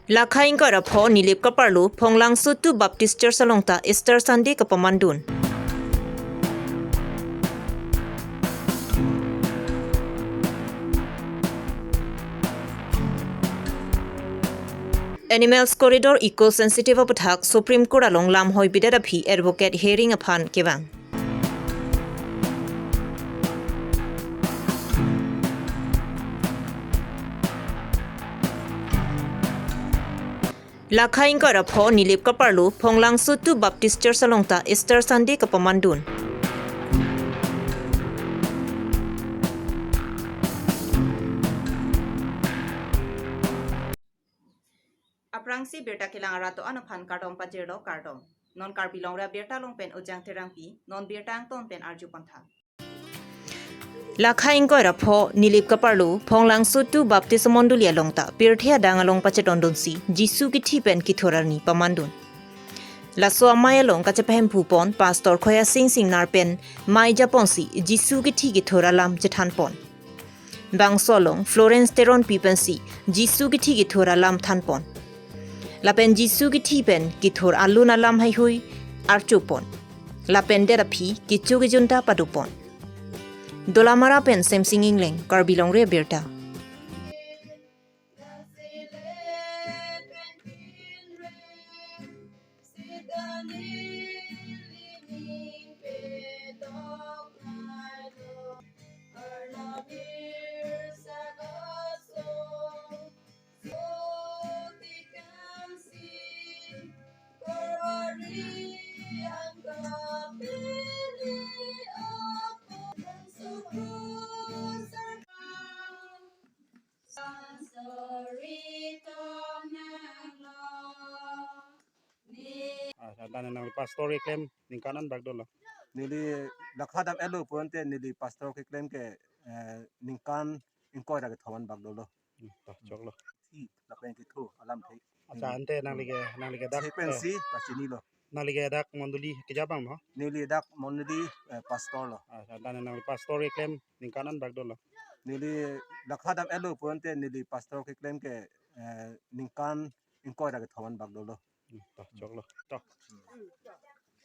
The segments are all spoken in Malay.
Lakhain ka rapho nilip ka parlo phonglang sutu Baptist Church salongta Easter Sunday ka pamandun. Animals Corridor Eco-Sensitive Apathak Supreme Court along lam hoi bidarapi advocate hearing upon kebang. Lakhain ka rapho nilip ka parlo phonglang sutu Baptist Church salongta Easter Sunday ka pamandun. Aprangsi berta kilang arato ano phan kartong pajero kartong non karbilong ra berta long pen ojang terangpi non bertang ton pen arju pantha Lakhain ko rapho nilip ka parlo phonglang sutu Baptist mondulia longta pirthia dangalong pachetondonsi Jisu ki thipen ki thorani pamandun Laso amaya long ka chepahem phupon pastor khoya sing narpen mai japonsi Jisu ki thi ki thoralam jethanpon Bangsolong Florence Teron pipensi Jisu ki thi ki thoralam thanpon Lapen Jisu ki thipen ki thor aluna lam hai hui archupon Lapen derapi ki chugi junta padupon Dolamara pen sem singing leng karbilong re berta Dan nang pastor claim ningkanan bagdolo. Nili lakhadam elo ponte nili pastor ke claim ke ningkan ingkoi ra ke thawan bagdolo. Choklo. Ti lapen ki thu alam thei. Acha ante nang lige dak. Frequency pasini lo. Nang lige dak monduli kijabang mo. Nili dak monodi pastor lo. Dan nang pastor claim ningkanan bagdolo. Nili lakhadam elo ponte nili pastor ke claim ke ningkan ingkoi ra ke thawan bagdolo. Choklo.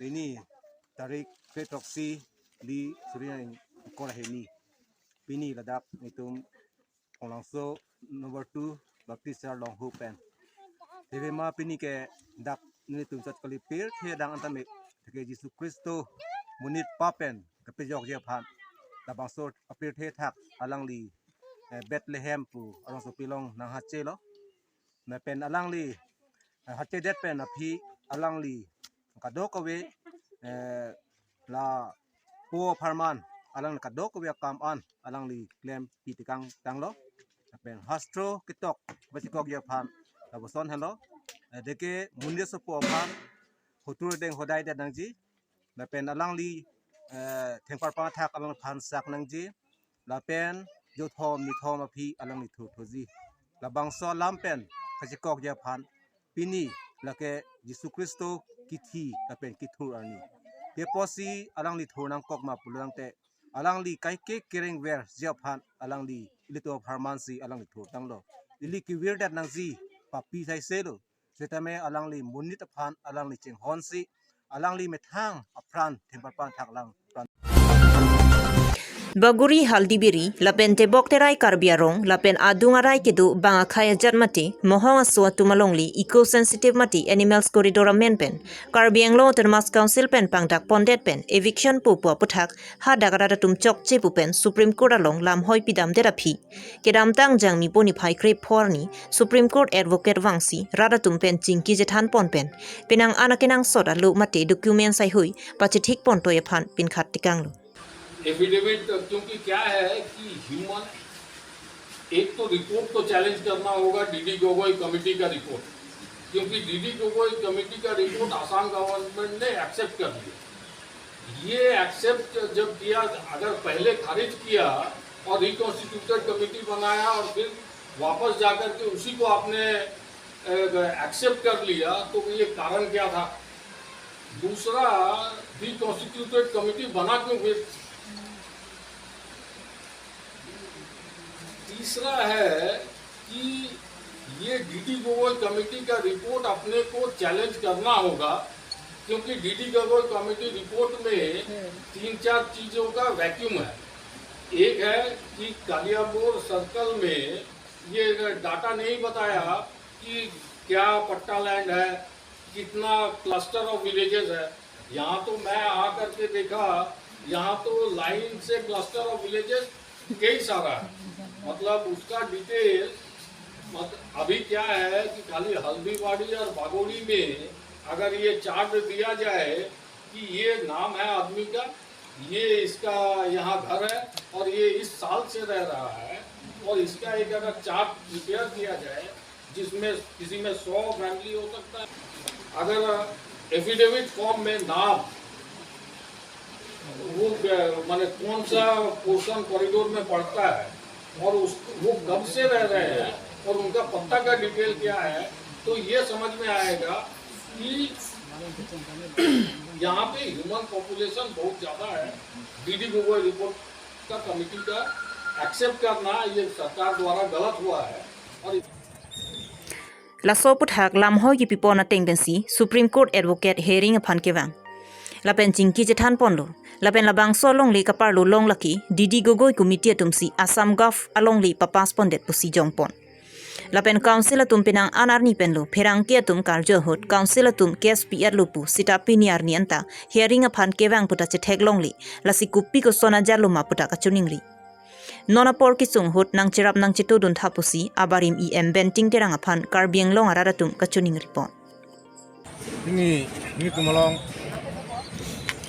Ini tarik fetoksi di surian koraheni. Pini ladak itum olangso nomor 2 Baptist long hupen. Deve ma pini ke dak ni tum sat kali pir the dang antame ke Yesus Kristo munit papen ke pejok je phan. Labang sort apir the thak alang li Bethlehem pu along so pilong nang hache lo. Na pen alang li hache det pen api alang li kadokawe la po farman alang kadokawe kam an alang li claim pitikang tanglo pen hastro kitok basikok ya phan laboson hello deke munde so po phan hutur deng hodai da nangji la pen alang li thengpar pa thak alang phan sak nangji la pen jo thom ni thom api alang li thu thoji la bangso lampen basikok ya phan pini lake Yesus Kristo kithi lapen kithur ani ke posi alang li thunang kok ma pulang te alang li kai ke kering wer japhan alang li lito pharmancy alang li thur tanglo li ki wir dat nang ji papi sai selo setame alang li munit phan alang li ching honsi alang li methang apran thempa pan thaklang Baguri haldibiri lapen tebok terai karbiarong lapen adungarai kedu banga khaya jatmati mohong aswa tumalongli eco-sensitive mati animals corridor menpen karbianglo termas council pen pangdak pondet pen eviction pupua puthak ha dagarata tum chok che pupen supreme court along lam hoi pidam terapi kedam tang jang mi boni phai krep phorni supreme court advocate wangsi rada tum pen chingki jethan pon pen penang anakenang soda lu mate document sai hui pachithik pon toy phan pin khat tikang affidavit क्योंकि क्या है कि ह्यूमन एक तो रिपोर्ट को चैलेंज करना होगा डीडी गोगोई कमेटी का रिपोर्ट क्योंकि डीडी गोगोई कमेटी का रिपोर्ट आसाम गवर्नमेंट ने एक्सेप्ट कर लिया ये एक्सेप्ट जब किया अगर पहले खारिज किया और रिकॉन्स्टिट्यूटेड कमेटी बनाया और फिर वापस जाकर के उसी को आपने एक्सेप्ट कर लिया तो ये कारण क्या था दूसरा रिकॉन्स्टिट्यूटेड कमेटी बना क्यों फिर तीसरा है कि ये डीडी गोगोई कमेटी का रिपोर्ट अपने को चैलेंज करना होगा, क्योंकि डीडी गोगोई कमेटी रिपोर्ट में 3-4 चीजों का वैक्यूम है। एक है कि कालियाबोर सर्कल में ये डाटा नहीं बताया कि क्या पट्टा लैंड है, कितना क्लस्टर ऑफ विलेजेस है। यहाँ तो मैं आकर के देखा, यहाँ तो लाइन से क्लस्टर ऑफ विलेजेस कई सारा है, मतलब उसका डिटेल अभी क्या है कि खाली हल्दीवाड़ी और बागोड़ी में अगर ये चार्ट दिया जाए कि ये नाम है आदमी का, ये इसका यहाँ घर है और ये इस साल से रह रहा है, और इसका एक अगर चार्ट प्रिपेयर किया जाए जिसमें किसी में 100 फैमिली हो सकता है, अगर एफिडेविट फॉर्म में नाम वो माने कौन सा पोर्शन कॉरिडोर में पड़ता है और वो कब से रह रहे हैं और उनका पत्ता का डिटेल क्या है, तो ये समझ में आएगा कि यहाँ पे ह्यूमन पॉपुलेशन बहुत ज़्यादा है। डीडी गोगोई रिपोर्ट का कमेटी का एक्सेप्ट करना ये सरकार द्वारा गलत हुआ है। और Laso puthak lamho yi pipona tengbensi Supreme Court Advocate hearing upon kewang. Lapen jingki jethan pondo. Lapen labang so long li kaparlo long laki Didi Gogoi Committee tumsi Assam Gulf along li papas pondet pusi jongpon. Lapen council atum pinang anarni penlo perang ki atum karjo hot council atum KSP lupu sita piniar nianta hearing upon kewang puta chethek long li lasi kupi ko sona jaluma puta kachuning li. Nona por kisung hut nang cirap nang citu dun thapusi abarim benting terang apan karbiang long aradatum kacuning report. Ini kumalong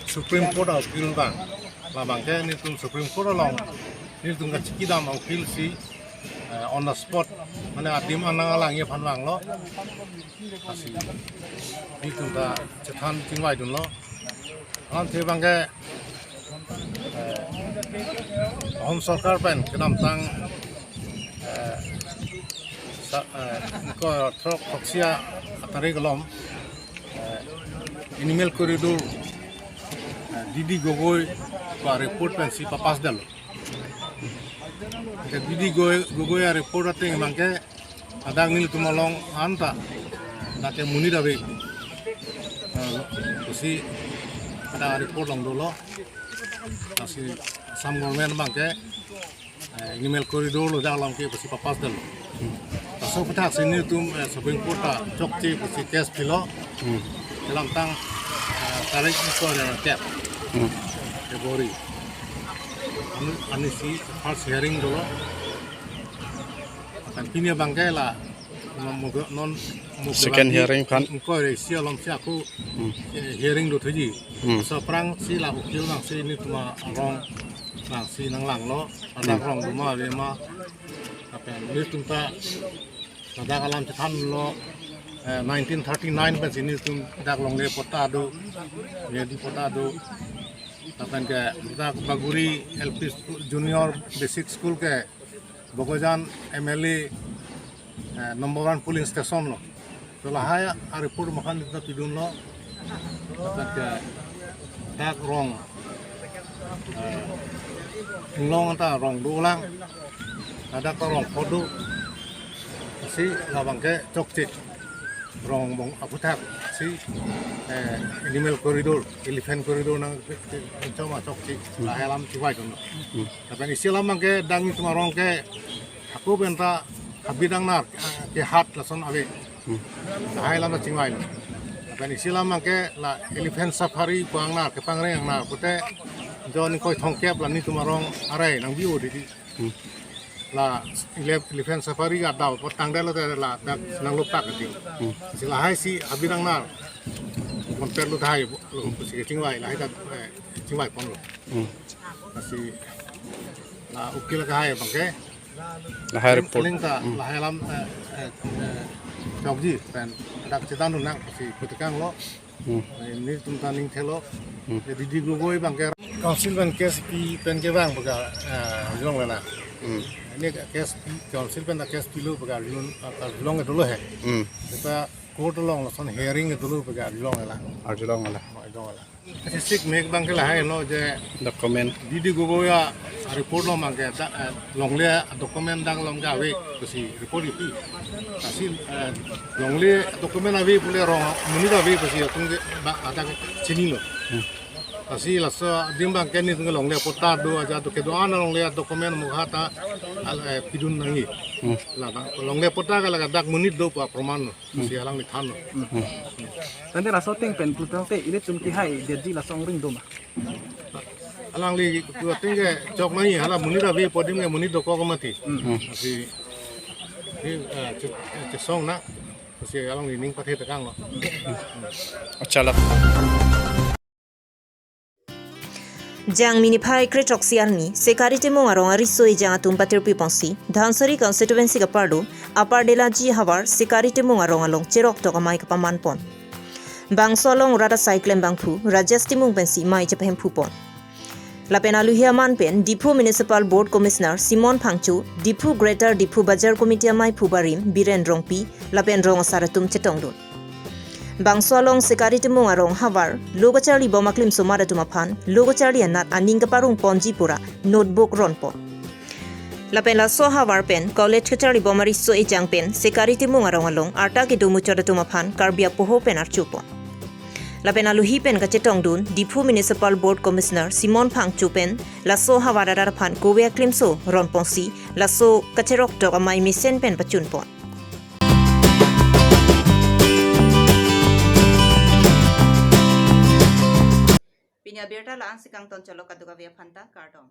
Supreme Court of Appeal bang, labang ke ini tum Supreme Court along ini tum kaciki dam appeal si on the spot mana adim anang alang ye panwang lo, asi ini tum ta cetan tingwai dun lo, alam te bang ke Home Sarkar pen kenam tang ko trok koksia atare golom animal corridor Didi Gogoi ka report pen si papas dalo ke Didi Gogoi report ating mangke adang nil tumalong anta nake muni dabe si ada report long dolo asi Assam government bangke animal corridor lo dalam ke pasi papas dalo so petak sini tum Supreme Court ta chokti pasi case pilo dalam tang tarik ko na tap February anisi first hearing dulu kan kini bangke la non Second hearing kan ko sia lam sia aku hearing do thaji so prang si la ukil nang si ni tuma rong nang si nang lang lo ada rong duma we ma apa ni tumta ada kalam chan lo 1939 pas ini tum dak long le potado ya di potado akan ke kita Baguri LP Junior Basic School ke Bogojan MLA number 1 polling station lo setelah haya report makan kita tidun lo akan ke dak rong long anta rong dulang ada ke rong kodo si labang ke cokcik rong bong aputak si animal corridor elephant corridor nang cuma cokcik lah alam ciwai tu tapi isi lamang ke dangi cuma rong ke aku benta habidang nar ke hat lason abe lah alam ciwai tapi isi lamang ke la elephant safari puang nar ke pangreng nar pute jon koi thongkep la ni cuma rong arai nang biu di la elephant safari ga daw potang dalo la dak nang lupak ti sila hai si abirang nar compare lu thai lu si chingwai la hai chingwai pon lu si la ukil ka hai bangke la hai report ling ta la hai lam jogji pen dak cetan nang si putikang lo ni tumta ning thelo Didi Gogoi bangke council ban case pi pen ke bang baga jong la ini case council pen case pilu baga long dulu hai kita court long la son hearing dulu pega long la Arjulong ala. long la sik mek bang ke la hai lo je Document. Didi gogo ya report lo mang ke long le dokumen dang long ga we si report itu kasi long le dokumen avi pule rong muni da we kasi tung ba ada chini lo kasi la so dimbang ke ni tung long le pota do aja to ke do ana long le dokumen mo hata al pidun nangi la long le pota ka la dak muni do pa proman si alang ni than Tante raso ting pen putang te ile tum ki hai dedi la song ring doma. alang li tu tingge chok mai hala muni da we podim ke muni do ko ko mati si ni song na si alang li ning pathe takang lo Achala. Jang miniphai kretok siarni sekarite mo arong ariso e jang atum patir piponsi dhansari constituency ka pardo apar delaji hawar sekarite mo arong along cherok to kamai ka pamanpon bangsolong rada cyclem bangphu rajasti mung pensi mai chephem phupon lapena luhiaman pen Diphu Municipal Board Commissioner Simon Phangchu Diphu Greater Diphu Bajar Committee mai phubarim Biren Rongpi lapen rong saratum chetongdun bangsolong sekarite mo arong hawar logacharli bomaklim somara tumaphan logacharli anat aning kaparung ponji pura notebook ronpon lapen la so hawar pen college kacharli bomari so e jang pen sekarite mo arong along arta ke domu chara tumaphan karbia poho pen archupon lapen aluhi pen kachetong dun Diphu Municipal Board Commissioner Simon Phangchu pen laso hawarara phan kowe klimso ronponsi laso kacherok to amai misen pen pachun pon pinya berta la sikang ton chalo kaduga via phanta kardom